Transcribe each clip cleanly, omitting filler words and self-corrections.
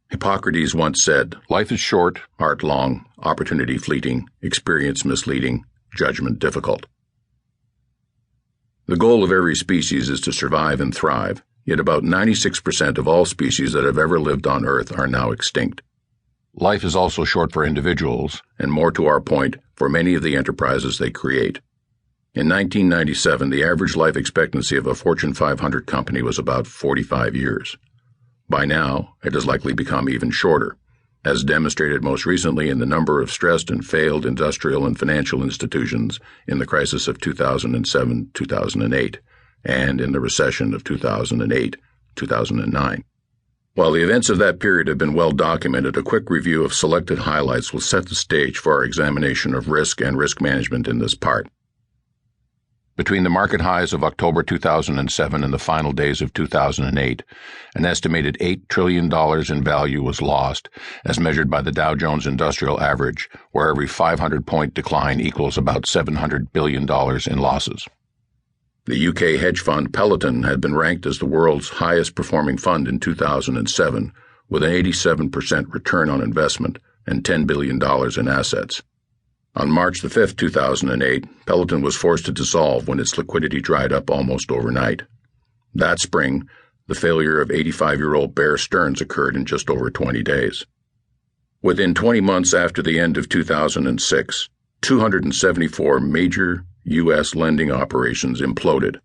Hippocrates once said, "Life is short, art long, opportunity fleeting, experience misleading, judgment difficult." The goal of every species is to survive and thrive, yet about 96% of all species that have ever lived on Earth are now extinct. Life is also short for individuals, and more to our point, for many of the enterprises they create. In 1997, the average life expectancy of a Fortune 500 company was about 45 years. By now, it has likely become even shorter, as demonstrated most recently in the number of stressed and failed industrial and financial institutions in the crisis of 2007-2008 and in the recession of 2008-2009. While the events of that period have been well documented, a quick review of selected highlights will set the stage for our examination of risk and risk management in this part. Between the market highs of October 2007 and the final days of 2008, an estimated $8 trillion in value was lost, as measured by the Dow Jones Industrial Average, where every 500-point decline equals about $700 billion in losses. The UK hedge fund Peloton had been ranked as the world's highest-performing fund in 2007, with an 87% return on investment and $10 billion in assets. On March 5, 2008, Peloton was forced to dissolve when its liquidity dried up almost overnight. That spring, the failure of 85-year-old Bear Stearns occurred in just over 20 days. Within 20 months after the end of 2006, 274 major U.S. lending operations imploded.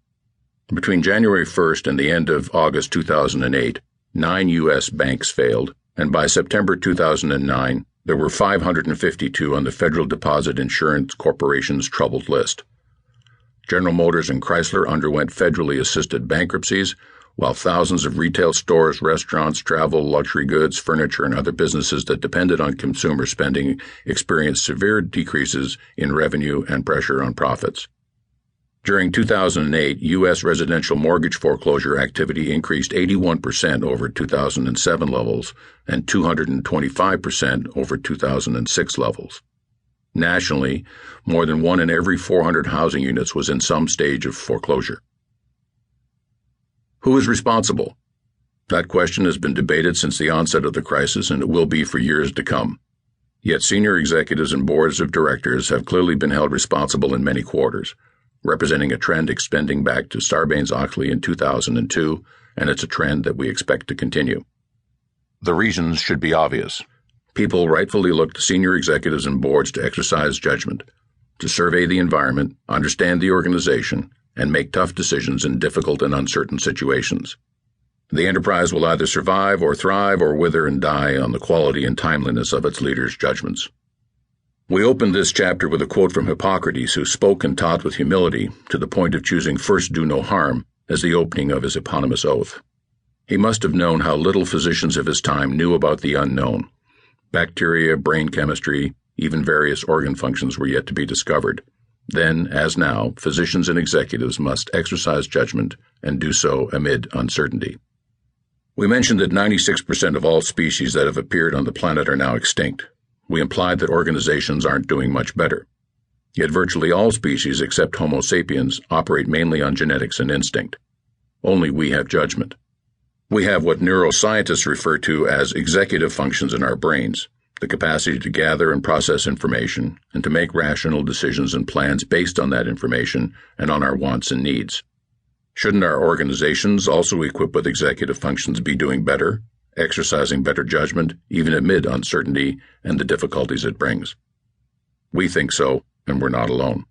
Between January 1st and the end of August 2008, 9 U.S. banks failed, and by September 2009, there were 552 on the Federal Deposit Insurance Corporation's troubled list. General Motors and Chrysler underwent federally assisted bankruptcies, while thousands of retail stores, restaurants, travel, luxury goods, furniture, and other businesses that depended on consumer spending experienced severe decreases in revenue and pressure on profits. During 2008, U.S. residential mortgage foreclosure activity increased 81% over 2007 levels and 225% over 2006 levels. Nationally, more than 1 in every 400 housing units was in some stage of foreclosure. Who is responsible? That question has been debated since the onset of the crisis, and it will be for years to come. Yet senior executives and boards of directors have clearly been held responsible in many quarters, representing a trend extending back to Sarbanes-Oxley in 2002, and it's a trend that we expect to continue. The reasons should be obvious. People rightfully look to senior executives and boards to exercise judgment, to survey the environment, understand the organization, and make tough decisions in difficult and uncertain situations. The enterprise will either survive or thrive or wither and die on the quality and timeliness of its leaders' judgments. We opened this chapter with a quote from Hippocrates, who spoke and taught with humility to the point of choosing "first do no harm" as the opening of his eponymous oath. He must have known how little physicians of his time knew about the unknown. Bacteria, brain chemistry, even various organ functions were yet to be discovered. Then, as now, physicians and executives must exercise judgment and do so amid uncertainty. We mentioned that 96% of all species that have appeared on the planet are now extinct. We implied that organizations aren't doing much better. Yet virtually all species except Homo sapiens operate mainly on genetics and instinct. Only we have judgment. We have what neuroscientists refer to as executive functions in our brains, the capacity to gather and process information and to make rational decisions and plans based on that information and on our wants and needs. Shouldn't our organizations, also equipped with executive functions, be doing better, exercising better judgment, even amid uncertainty and the difficulties it brings? We think so, and we're not alone.